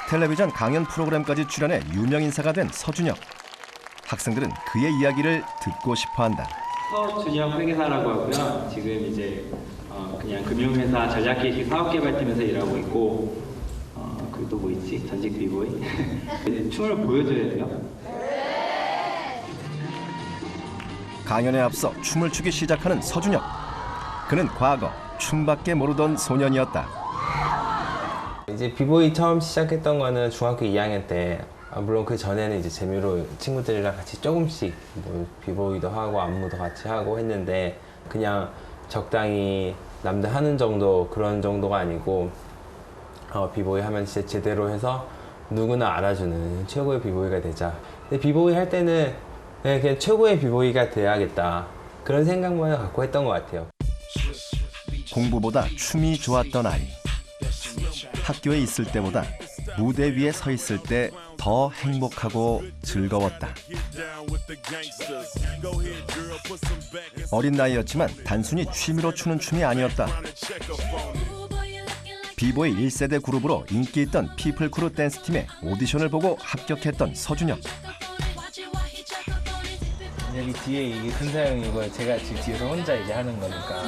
텔레비전 강연 프로그램까지 출연해 유명 인사가 된 서준혁. 학생들은 그의 이야기를 듣고 싶어한다. 서준혁 회계사라고 하고요. 지금 이제 그냥 금융회사 전략기획 사업개발팀에서 일하고 있고 그리고 또 뭐 있지? 전직 비보이. 춤을 보여줘야 돼요. 강연에 앞서 춤을 추기 시작하는 서준혁. 그는 과거 춤밖에 모르던 소년이었다. 이제 비보이 처음 시작했던 거는 중학교 2학년 때. 물론 그 전에는 이제 재미로 친구들이랑 같이 조금씩 뭐 비보이도 하고 안무도 같이 하고 했는데 그냥 적당히 남들 하는 정도 그런 정도가 아니고 비보이 하면 진짜 제대로 해서 누구나 알아주는 최고의 비보이가 되자. 근데 비보이 할 때는 그냥 최고의 비보이가 돼야겠다 그런 생각만 갖고 했던 것 같아요. 공부보다 춤이 좋았던 아이. 학교에 있을 때보다 무대 위에 서 있을 때 더 행복하고 즐거웠다. 어린 나이였지만 단순히 취미로 추는 춤이 아니었다. 비보이 1세대 그룹으로 인기 있던 피플크루 댄스팀의 오디션을 보고 합격했던 서준혁. 여기 뒤에 이게 큰사형이고 제가 지금 뒤에서 혼자 이제 하는 거니까.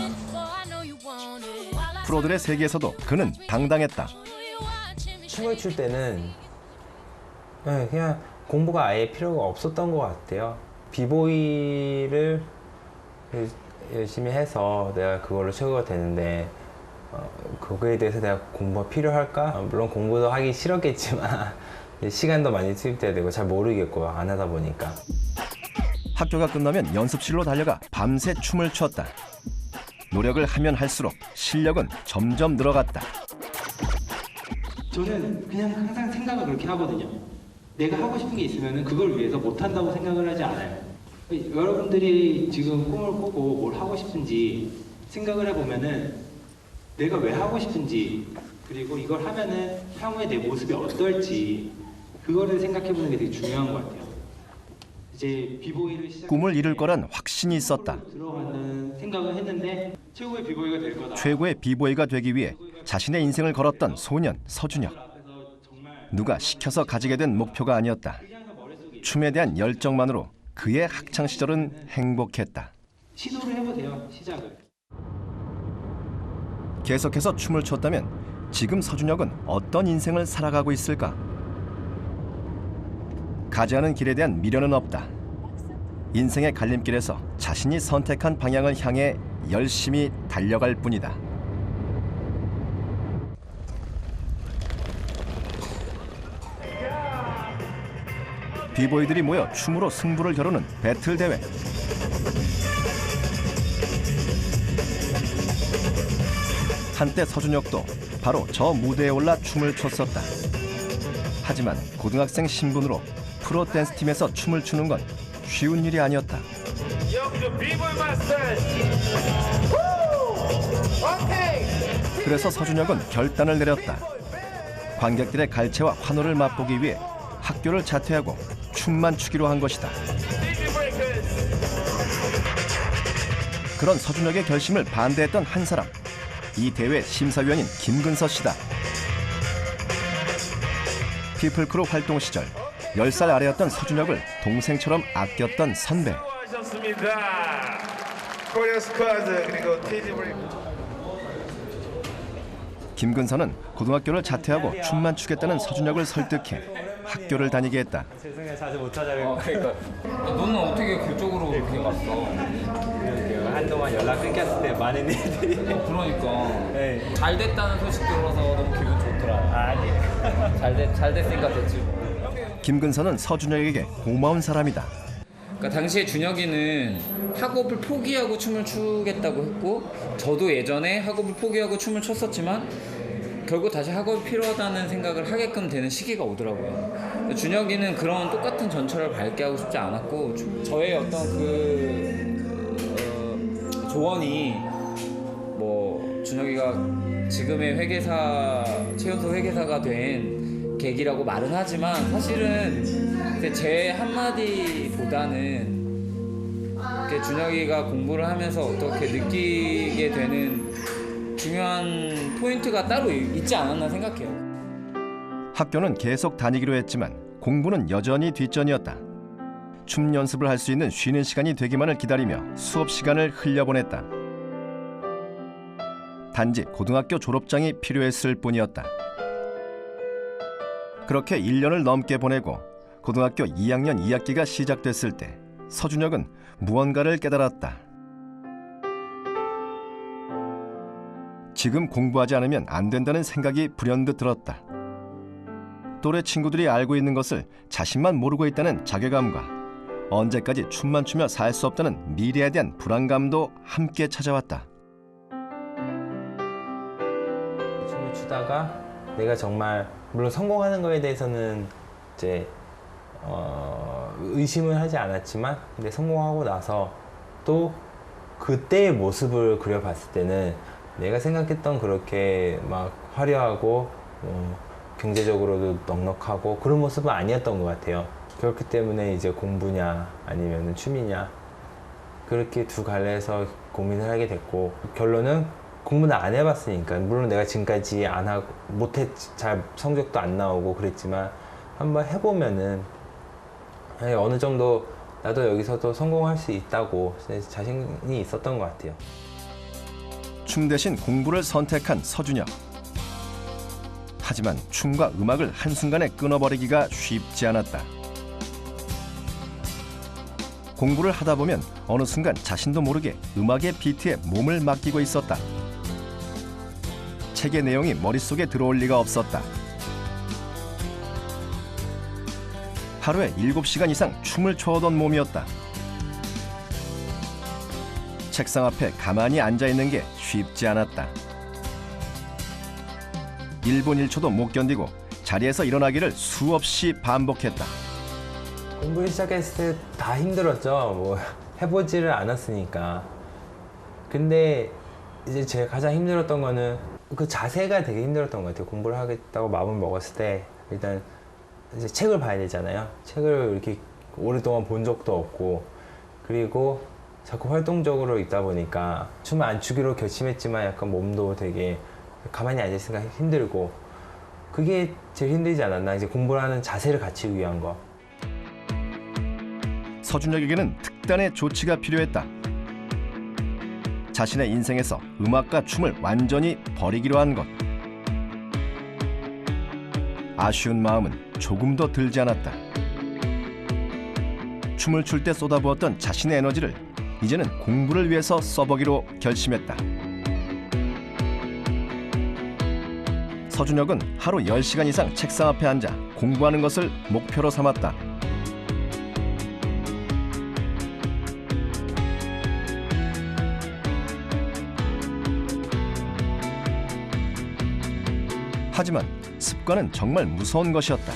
프로들의 세계에서도 그는 당당했다. 춤을 출 때는 그냥 공부가 아예 필요가 없었던 것 같아요. 비보이를 열심히 해서 내가 그걸로 최고가 되는데 그거에 대해서 내가 공부가 필요할까? 물론 공부도 하기 싫었겠지만 시간도 많이 투입돼야 되고 잘 모르겠고 안 하다 보니까. 학교가 끝나면 연습실로 달려가 밤새 춤을 췄다. 노력을 하면 할수록 실력은 점점 늘어갔다. 저는 그냥 항상 생각을 그렇게 하거든요. 내가 하고 싶은 게 있으면 그걸 위해서 못한다고 생각을 하지 않아요. 여러분들이 지금 꿈을 꾸고 뭘 하고 싶은지 생각을 해보면은 내가 왜 하고 싶은지 그리고 이걸 하면은 향후에 내 모습이 어떨지 그거를 생각해보는 게 되게 중요한 것 같아요. 이제 비보이를 꿈을 이룰 거란 확신이 있었다. 들어가는 생각을 했는데 최고의 비보이가 될 거다. 최고의 비보이가 되기 위해 자신의 인생을 걸었던 소년 서준혁. 누가 시켜서 가지게 된 목표가 아니었다. 춤에 대한 열정만으로 그의 학창 시절은 행복했다. 시도를 해보세요. 시작을. 계속해서 춤을 췄다면 지금 서준혁은 어떤 인생을 살아가고 있을까? 가지 않은 길에 대한 미련은 없다. 인생의 갈림길에서 자신이 선택한 방향을 향해 열심히 달려갈 뿐이다. 비보이들이 모여 춤으로 승부를 겨루는 배틀 대회. 한때 서준혁도 바로 저 무대에 올라 춤을 췄었다. 하지만 고등학생 신분으로 프로 댄스팀에서 춤을 추는 건 쉬운 일이 아니었다. 그래서 서준혁은 결단을 내렸다. 관객들의 갈채와 환호를 맛보기 위해 학교를 자퇴하고 춤만 추기로 한 것이다. 그런 서준혁의 결심을 반대했던 한 사람. 이 대회 심사위원인 김근서 씨다. 피플크루 활동 시절 10살 아래였던 서준혁을 동생처럼 아꼈던 선배. 김근서는 고등학교를 자퇴하고 춤만 추겠다는 서준혁을 설득해 학교를 다니게 했다. 세상에 자주 못 찾아뵙고. 그러니까 너는 어떻게 그쪽으로 그렇게 갔어? 한동안 연락 끊겼을 때 많은 일들이. 그러니까 네. 잘 됐다는 소식 들어서 너무 기분 좋더라. 아니. 잘 됐으니까 됐지. 김근서는 서준혁에게 고마운 사람이다. 그러니까 당시에 준혁이는 학업을 포기하고 춤을 추겠다고 했고 저도 예전에 학업을 포기하고 춤을 췄었지만 결국 다시 학업이 필요하다는 생각을 하게끔 되는 시기가 오더라고요. 준혁이는 그런 똑같은 전철을 밟게 하고 싶지 않았고 저의 어떤 조언이 뭐 준혁이가 지금의 회계사 최연소 회계사가 된 계기라고 말은 하지만 사실은 제 한마디보다는 준혁이가 공부를 하면서 어떻게 느끼게 되는 중요한 포인트가 따로 있지 않았나 생각해요. 학교는 계속 다니기로 했지만 공부는 여전히 뒷전이었다. 춤 연습을 할 수 있는 쉬는 시간이 되기만을 기다리며 수업 시간을 흘려보냈다. 단지 고등학교 졸업장이 필요했을 뿐이었다. 그렇게 1년을 넘게 보내고 고등학교 2학년 2학기가 시작됐을 때 서준혁은 무언가를 깨달았다. 지금 공부하지 않으면 안 된다는 생각이 불현듯 들었다. 또래 친구들이 알고 있는 것을 자신만 모르고 있다는 자괴감과 언제까지 춤만 추며 살 수 없다는 미래에 대한 불안감도 함께 찾아왔다. 춤을 추다가 내가 정말 물론 성공하는 거에 대해서는 이제 의심을 하지 않았지만 근데 성공하고 나서 또 그때의 모습을 그려봤을 때는 내가 생각했던 그렇게 막 화려하고 경제적으로도 넉넉하고 그런 모습은 아니었던 것 같아요. 그렇기 때문에 이제 공부냐 아니면 춤이냐 그렇게 두 갈래에서 고민을 하게 됐고 결론은 공부는 안 해봤으니까 물론 내가 지금까지 안 하고 잘 성적도 안 나오고 그랬지만 한번 해보면은 어느 정도 나도 여기서도 성공할 수 있다고 자신이 있었던 것 같아요. 춤 대신 공부를 선택한 서준혁. 하지만 춤과 음악을 한순간에 끊어버리기가 쉽지 않았다. 공부를 하다 보면 어느 순간 자신도 모르게 음악의 비트에 몸을 맡기고 있었다. 책의 내용이 머릿속에 들어올 리가 없었다. 하루에 7시간 이상 춤을 춰오던 몸이었다. 책상 앞에 가만히 앉아있는 게 쉽지 않았다. 1분 1초도 못 견디고 자리에서 일어나기를 수없이 반복했다. 공부를 시작했을 때 다 힘들었죠. 뭐 해보지를 않았으니까. 근데 이제 제가 가장 힘들었던 거는 그 자세가 되게 힘들었던 것 같아요. 공부를 하겠다고 마음을 먹었을 때 일단 이제 책을 봐야 되잖아요. 책을 이렇게 오랫동안 본 적도 없고 그리고 자꾸 활동적으로 있다 보니까 춤을 안 추기로 결심했지만 약간 몸도 되게 가만히 앉아있으니까 힘들고 그게 제일 힘들지 않았나. 이제 공부를 하는 자세를 갖추기 위한 거. 서준혁에게는 특단의 조치가 필요했다. 자신의 인생에서 음악과 춤을 완전히 버리기로 한 것. 아쉬운 마음은 조금도 들지 않았다. 춤을 출 때 쏟아부었던 자신의 에너지를 이제는 공부를 위해서 써보기로 결심했다. 서준혁은 하루 10시간 이상 책상 앞에 앉아 공부하는 것을 목표로 삼았다. 하지만 습관은 정말 무서운 것이었다.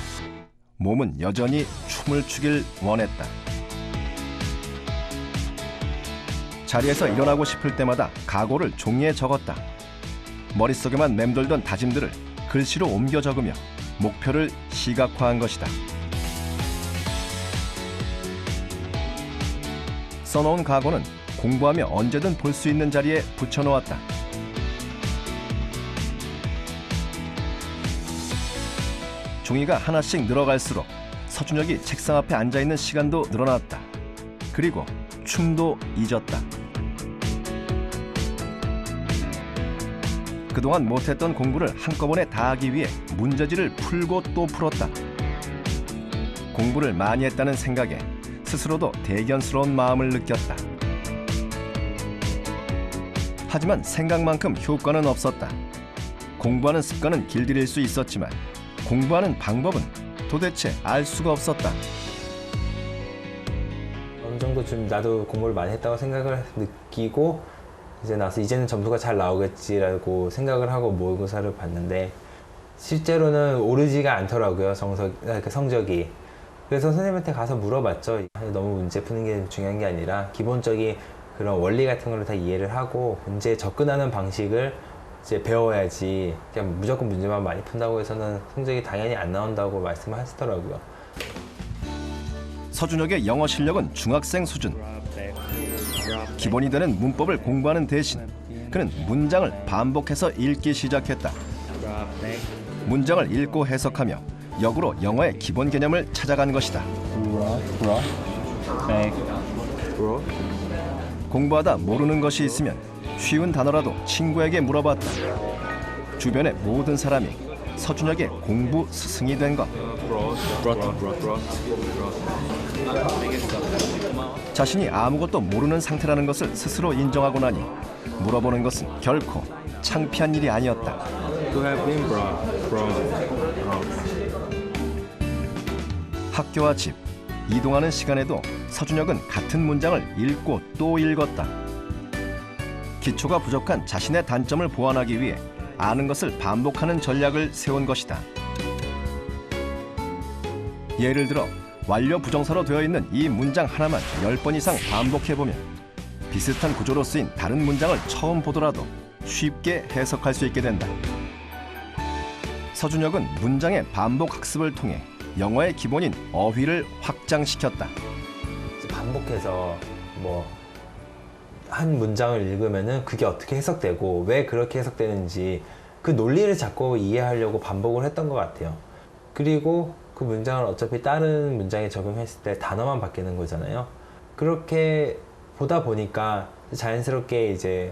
몸은 여전히 춤을 추길 원했다. 자리에서 일어나고 싶을 때마다 각오를 종이에 적었다. 머릿속에만 맴돌던 다짐들을 글씨로 옮겨 적으며 목표를 시각화한 것이다. 써놓은 각오는 공부하며 언제든 볼 수 있는 자리에 붙여놓았다. 종이가 하나씩 늘어갈수록 서준혁이 책상 앞에 앉아있는 시간도 늘어났다. 그리고 춤도 잊었다. 그동안 못했던 공부를 한꺼번에 다 하기 위해 문제지를 풀고 또 풀었다. 공부를 많이 했다는 생각에 스스로도 대견스러운 마음을 느꼈다. 하지만 생각만큼 효과는 없었다. 공부하는 습관은 길들일 수 있었지만 공부하는 방법은 도대체 알 수가 없었다. 어느 정도 좀 나도 공부를 많이 했다고 생각을 느끼고 이제 나서 이제는 점수가 잘 나오겠지라고 생각을 하고 모의고사를 봤는데 실제로는 오르지가 않더라고요. 성적이. 그래서 선생님한테 가서 물어봤죠. 너무 문제 푸는 게 중요한 게 아니라 기본적인 그런 원리 같은 걸 다 이해를 하고 문제에 접근하는 방식을 이제 배워야지 그냥 무조건 문제만 많이 푼다고 해서는 성적이 당연히 안 나온다고 말씀을 하시더라고요. 서준혁의 영어 실력은 중학생 수준. 기본이 되는 문법을 공부하는 대신 그는 문장을 반복해서 읽기 시작했다. 문장을 읽고 해석하며 역으로 영어의 기본 개념을 찾아간 것이다. 공부하다 모르는 것이 있으면 쉬운 단어라도 친구에게 물어봤다. 주변의 모든 사람이 서준혁의 공부 스승이 된 것. 자신이 아무것도 모르는 상태라는 것을 스스로 인정하고 나니 물어보는 것은 결코 창피한 일이 아니었다. 학교와 집, 이동하는 시간에도 서준혁은 같은 문장을 읽고 또 읽었다. 기초가 부족한 자신의 단점을 보완하기 위해 아는 것을 반복하는 전략을 세운 것이다. 예를 들어 완료 부정사로 되어 있는 이 문장 하나만 10번 이상 반복해보면 비슷한 구조로 쓰인 다른 문장을 처음 보더라도 쉽게 해석할 수 있게 된다. 서준혁은 문장의 반복 학습을 통해 영어의 기본인 어휘를 확장시켰다. 반복해서 뭐 한 문장을 읽으면은 그게 어떻게 해석되고 왜 그렇게 해석되는지 그 논리를 자꾸 이해하려고 반복을 했던 것 같아요. 그리고 그 문장을 어차피 다른 문장에 적용했을 때 단어만 바뀌는 거잖아요. 그렇게 보다 보니까 자연스럽게 이제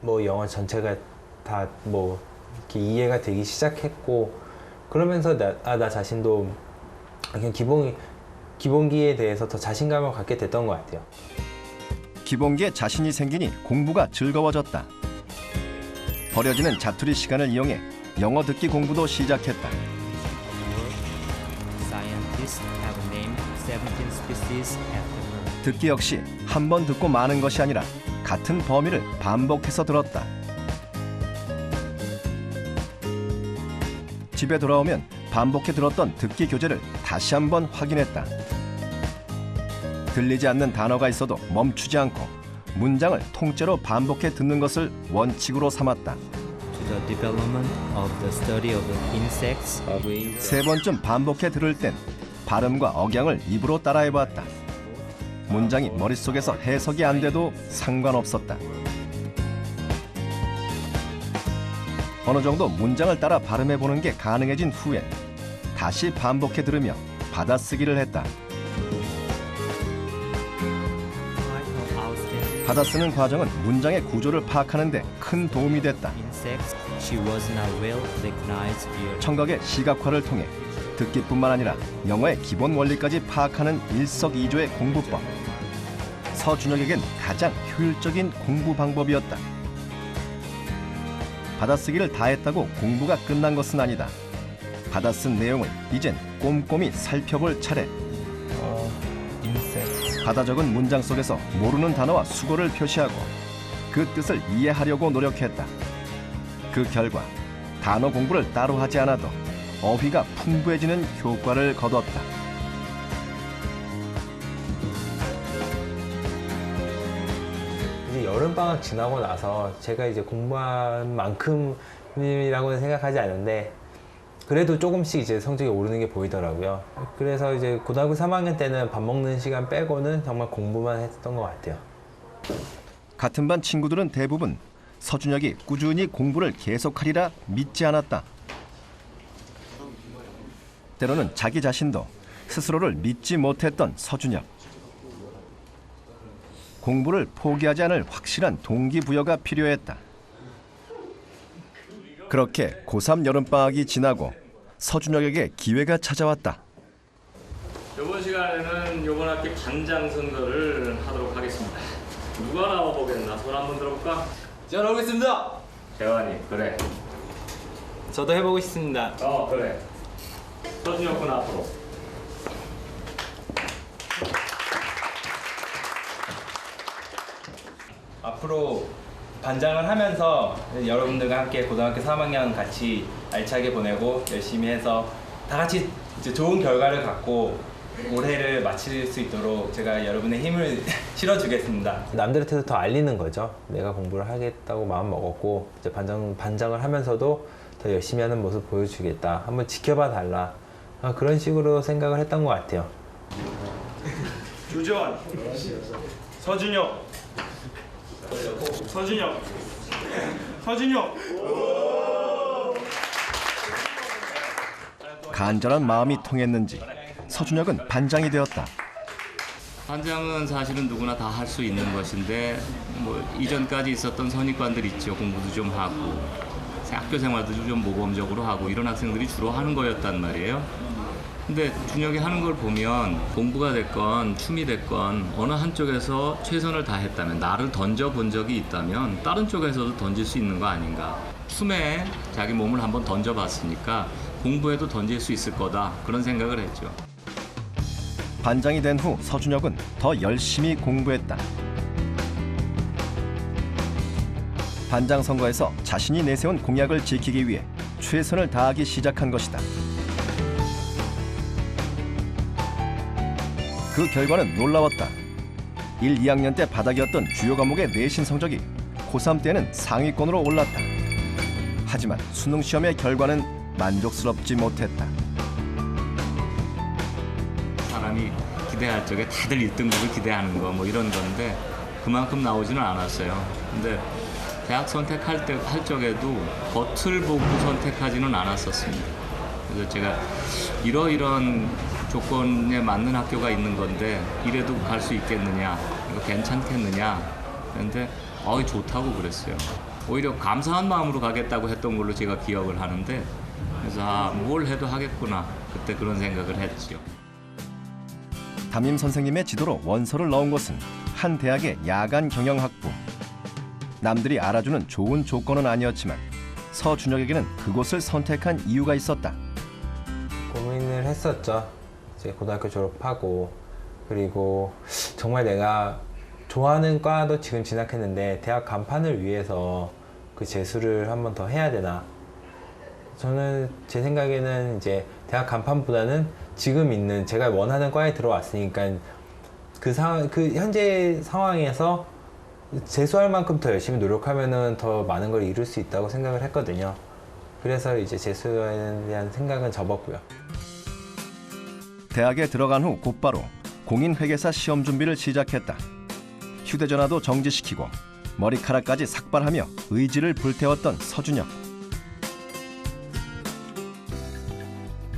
뭐 영어 전체가 다 뭐 이렇게 이해가 되기 시작했고, 그러면서 나 자신도 그냥 기본기에 대해서 더 자신감을 갖게 됐던 것 같아요. 기본기에 자신이 생기니 공부가 즐거워졌다. 버려지는 자투리 시간을 이용해 영어 듣기 공부도 시작했다. Scientists have named 17 species after her. 듣기 역시 한 번 듣고 마는 것이 아니라 같은 범위를 반복해서 들었다. 집에 돌아오면 반복해 들었던 듣기 교재를 다시 한번 확인했다. 들리지 않는 단어가 있어도 멈추지 않고 문장을 통째로 반복해 듣는 것을 원칙으로 삼았다. To the development of the study of the insects, 세 번쯤 반복해 들을 땐 발음과 억양을 입으로 따라해봤다. 문장이 머릿속에서 해석이 안 돼도 상관없었다. 어느 정도 문장을 따라 발음해보는 게 가능해진 후엔 다시 반복해 들으며 받아쓰기를 했다. 받아쓰는 과정은 문장의 구조를 파악하는 데 큰 도움이 됐다. insects, she was not well recognized here. 청각의 시각화를 통해 듣기뿐만 아니라 영어의 기본 원리까지 파악하는 일석이조의 공부법. 서준혁에겐 가장 효율적인 공부 방법이었다. 받아쓰기를 다 했다고 공부가 끝난 것은 아니다. 받아쓴 내용을 이젠 꼼꼼히 살펴볼 차례. 받아 적은 문장 속에서 모르는 단어와 수거를 표시하고 그 뜻을 이해하려고 노력했다. 그 결과 단어 공부를 따로 하지 않아도 어휘가 풍부해지는 효과를 거뒀다. 이제 여름방학 지나고 나서 제가 이제 공부한 만큼이라고는 생각하지 않는데 그래도 조금씩 이제 성적이 오르는 게 보이더라고요. 그래서 이제 고등학교 3학년 때는 밥 먹는 시간 빼고는 정말 공부만 했던 것 같아요. 같은 반 친구들은 대부분 서준혁이 꾸준히 공부를 계속하리라 믿지 않았다. 때로는 자기 자신도 스스로를 믿지 못했던 서준혁. 공부를 포기하지 않을 확실한 동기부여가 필요했다. 그렇게 고3 여름방학이 지나고 서준혁에게 기회가 찾아왔다. 이번 시간에는 이번 학기 반장 선거를 하도록 하겠습니다. 누가 나와보겠나? 손 한번 들어볼까? 제가 나오겠습니다. 재환이, 그래. 저도 해보고 싶습니다. 그래. 서준혁 군 앞으로. 앞으로 반장을 하면서 여러분들과 함께 고등학교 3학년 같이 알차게 보내고 열심히 해서 다 같이 이제 좋은 결과를 갖고 올해를 마칠 수 있도록 제가 여러분의 힘을 실어주겠습니다. 남들한테도 더 알리는 거죠. 내가 공부를 하겠다고 마음 먹었고 이제 반장을 하면서도 더 열심히 하는 모습 보여주겠다. 한번 지켜봐 달라. 그런 식으로 생각을 했던 것 같아요. 조재환, 서준혁, 서준혁, 서준혁. 간절한 마음이 통했는지 서준혁은 반장이 되었다. 반장은 사실은 누구나 다 할 수 있는 것인데 뭐 이전까지 있었던 선입관들 있죠. 공부도 좀 하고 학교 생활도 좀 모범적으로 하고 이런 학생들이 주로 하는 거였단 말이에요. 근데 준혁이 하는 걸 보면 공부가 됐건 춤이 됐건 어느 한쪽에서 최선을 다했다면, 나를 던져본 적이 있다면 다른 쪽에서도 던질 수 있는 거 아닌가. 춤에 자기 몸을 한번 던져봤으니까 공부에도 던질 수 있을 거다, 그런 생각을 했죠. 반장이 된 후 서준혁은 더 열심히 공부했다. 반장 선거에서 자신이 내세운 공약을 지키기 위해 최선을 다하기 시작한 것이다. 그 결과는 놀라웠다. 1, 2학년 때 바닥이었던 주요 과목의 내신 성적이 고3 때는 상위권으로 올랐다. 하지만 수능 시험의 결과는 만족스럽지 못했다. 사람이 기대할 적에 다들 1등급을 기대하는 거 뭐 이런 건데 그만큼 나오지는 않았어요. 근데 대학 선택할 때 할 적에도 겉을 보고 선택하지는 않았었습니다. 그래서 제가 이러이런 조건에 맞는 학교가 있는 건데 이래도 갈 수 있겠느냐, 이거 괜찮겠느냐, 그런데 좋다고 그랬어요. 오히려 감사한 마음으로 가겠다고 했던 걸로 제가 기억을 하는데, 그래서 뭘 해도 하겠구나, 그때 그런 생각을 했죠. 담임 선생님의 지도로 원서를 넣은 곳은 한 대학의 야간 경영학부. 남들이 알아주는 좋은 조건은 아니었지만 서준혁에게는 그곳을 선택한 이유가 있었다. 고민을 했었죠. 이제 고등학교 졸업하고, 그리고 정말 내가 좋아하는 과도 지금 진학했는데 대학 간판을 위해서 그 재수를 한 번 더 해야 되나. 저는 제 생각에는 이제 대학 간판보다는 지금 있는 제가 원하는 과에 들어왔으니까 그 현재 상황에서 재수할 만큼 더 열심히 노력하면은 더 많은 걸 이룰 수 있다고 생각을 했거든요. 그래서 이제 재수에 대한 생각은 접었고요. 대학에 들어간 후 곧바로 공인회계사 시험 준비를 시작했다. 휴대전화도 정지시키고 머리카락까지 삭발하며 의지를 불태웠던 서준혁.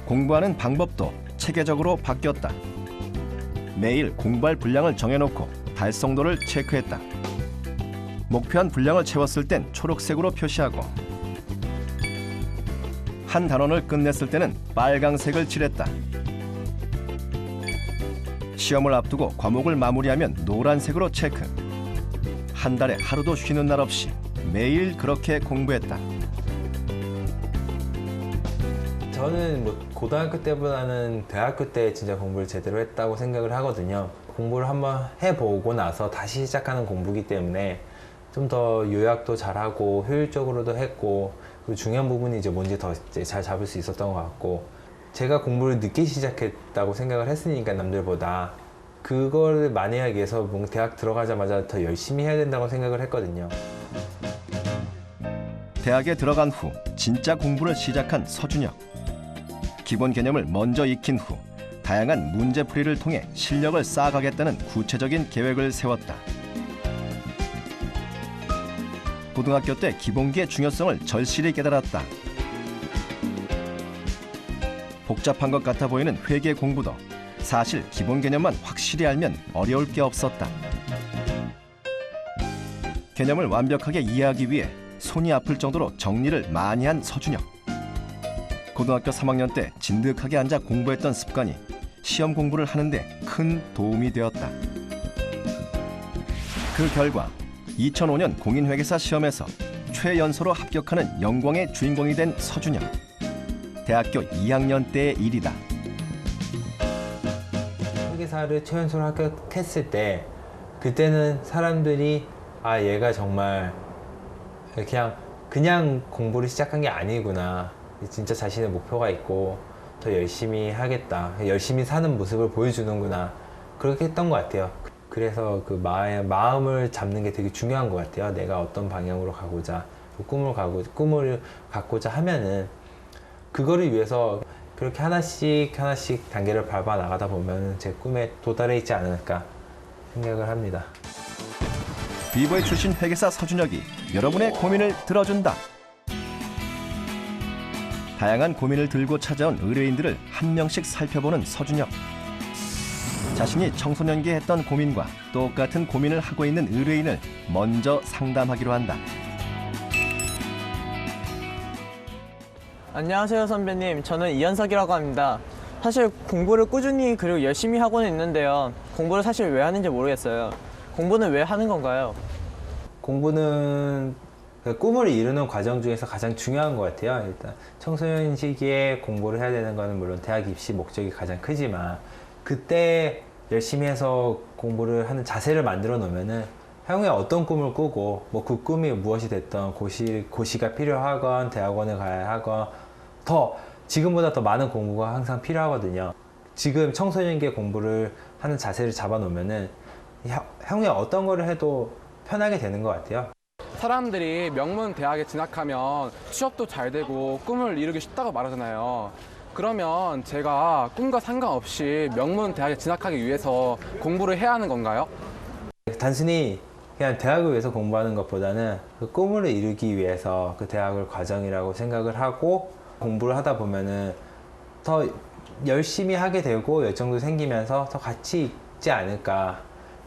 공부하는 방법도 체계적으로 바뀌었다. 매일 공부할 분량을 정해놓고 달성도를 체크했다. 목표한 분량을 채웠을 땐 초록색으로 표시하고 한 단원을 끝냈을 때는 빨강색을 칠했다. 시험을 앞두고 과목을 마무리하면 노란색으로 체크. 한 달에 하루도 쉬는 날 없이 매일 그렇게 공부했다. 저는 뭐 고등학교 때보다는 대학교 때 진짜 공부를 제대로 했다고 생각을 하거든요. 공부를 한번 해보고 나서 다시 시작하는 공부이기 때문에 좀 더 요약도 잘하고 효율적으로도 했고, 그리고 중요한 부분이 이제 뭔지 더 잘 잡을 수 있었던 것 같고, 제가 공부를 늦게 시작했다고 생각을 했으니까 남들보다 그걸 만회하기 위해서 뭔가 대학 들어가자마자 더 열심히 해야 된다고 생각을 했거든요. 대학에 들어간 후 진짜 공부를 시작한 서준혁. 기본 개념을 먼저 익힌 후 다양한 문제풀이를 통해 실력을 쌓아가겠다는 구체적인 계획을 세웠다. 고등학교 때 기본기의 중요성을 절실히 깨달았다. 복잡한 것 같아 보이는 회계 공부도 사실 기본 개념만 확실히 알면 어려울 게 없었다. 개념을 완벽하게 이해하기 위해 손이 아플 정도로 정리를 많이 한 서준혁. 고등학교 3학년 때 진득하게 앉아 공부했던 습관이 시험 공부를 하는데 큰 도움이 되었다. 그 결과 2005년 공인회계사 시험에서 최연소로 합격하는 영광의 주인공이 된 서준혁. 대학교 2학년 때의 일이다. 회계사를 최연소로 합격했을 때, 그때는 사람들이 얘가 정말 그냥 공부를 시작한 게 아니구나, 진짜 자신의 목표가 있고 더 열심히 하겠다, 열심히 사는 모습을 보여주는구나, 그렇게 했던 것 같아요. 그래서 그 마음을 잡는 게 되게 중요한 것 같아요. 내가 어떤 방향으로 가고자, 꿈을 갖고자 하면은 그거를 위해서 그렇게 하나씩 단계를 밟아 나가다 보면 제 꿈에 도달해 있지 않을까 생각을 합니다. 비보이 출신 회계사 서준혁이 여러분의 고민을 들어준다. 다양한 고민을 들고 찾아온 의뢰인들을 한 명씩 살펴보는 서준혁. 자신이 청소년기에 했던 고민과 똑같은 고민을 하고 있는 의뢰인을 먼저 상담하기로 한다. 안녕하세요 선배님, 저는 이현석이라고 합니다. 사실 공부를 꾸준히 그리고 열심히 하고는 있는데요, 공부를 사실 왜 하는지 모르겠어요. 공부는 왜 하는 건가요? 공부는 꿈을 이루는 과정 중에서 가장 중요한 것 같아요. 일단 청소년 시기에 공부를 해야 되는 거는 물론 대학 입시 목적이 가장 크지만, 그때 열심히 해서 공부를 하는 자세를 만들어 놓으면은 향후에 어떤 꿈을 꾸고 뭐 그 꿈이 무엇이 됐던 고시가 필요하건 대학원을 가야 하건 더 지금보다 더 많은 공부가 항상 필요하거든요. 지금 청소년기에 공부를 하는 자세를 잡아 놓으면은 향후에 어떤 거를 해도 편하게 되는 것 같아요. 사람들이 명문 대학에 진학하면 취업도 잘 되고 꿈을 이루기 쉽다고 말하잖아요. 그러면 제가 꿈과 상관없이 명문 대학에 진학하기 위해서 공부를 해야 하는 건가요? 단순히 그냥 대학을 위해서 공부하는 것보다는 그 꿈을 이루기 위해서 그 대학을 과정이라고 생각을 하고 공부를 하다 보면은 더 열심히 하게 되고 열정도 생기면서 더 가치 있지 않을까,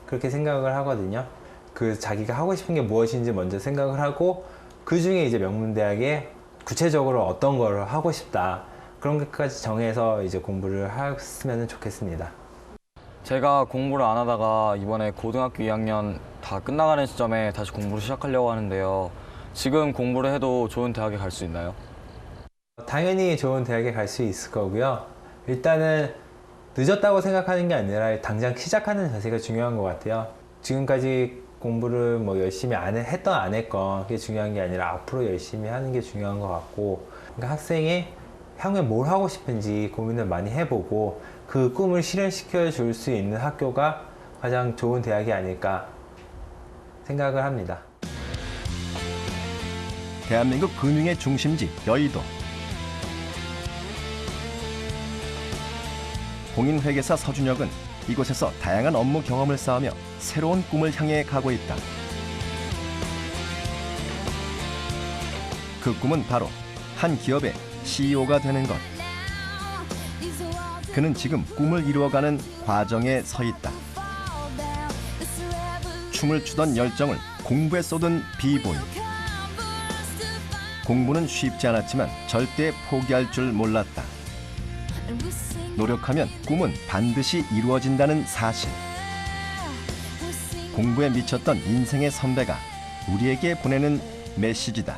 그렇게 생각을 하거든요. 그 자기가 하고 싶은 게 무엇인지 먼저 생각을 하고, 그 중에 이제 명문대학에 구체적으로 어떤 걸 하고 싶다, 그런 것까지 정해서 이제 공부를 했으면 좋겠습니다. 제가 공부를 안 하다가 이번에 고등학교 2학년 다 끝나가는 시점에 다시 공부를 시작하려고 하는데요. 지금 공부를 해도 좋은 대학에 갈 수 있나요? 당연히 좋은 대학에 갈 수 있을 거고요. 일단은 늦었다고 생각하는 게 아니라 당장 시작하는 자세가 중요한 것 같아요. 지금까지 공부를 뭐 열심히 했던 안 했건 그게 중요한 게 아니라 앞으로 열심히 하는 게 중요한 것 같고, 그러니까 학생이 향후에 뭘 하고 싶은지 고민을 많이 해보고 그 꿈을 실현시켜 줄 수 있는 학교가 가장 좋은 대학이 아닐까 생각을 합니다. 대한민국 금융의 중심지 여의도. 공인회계사 서준혁은 이곳에서 다양한 업무 경험을 쌓으며 새로운 꿈을 향해 가고 있다. 그 꿈은 바로 한 기업의 CEO가 되는 것. 그는 지금 꿈을 이루어가는 과정에 서 있다. 춤을 추던 열정을 공부에 쏟은 비보이. 공부는 쉽지 않았지만 절대 포기할 줄 몰랐다. 노력하면 꿈은 반드시 이루어진다는 사실. 공부에 미쳤던 인생의 선배가 우리에게 보내는 메시지다.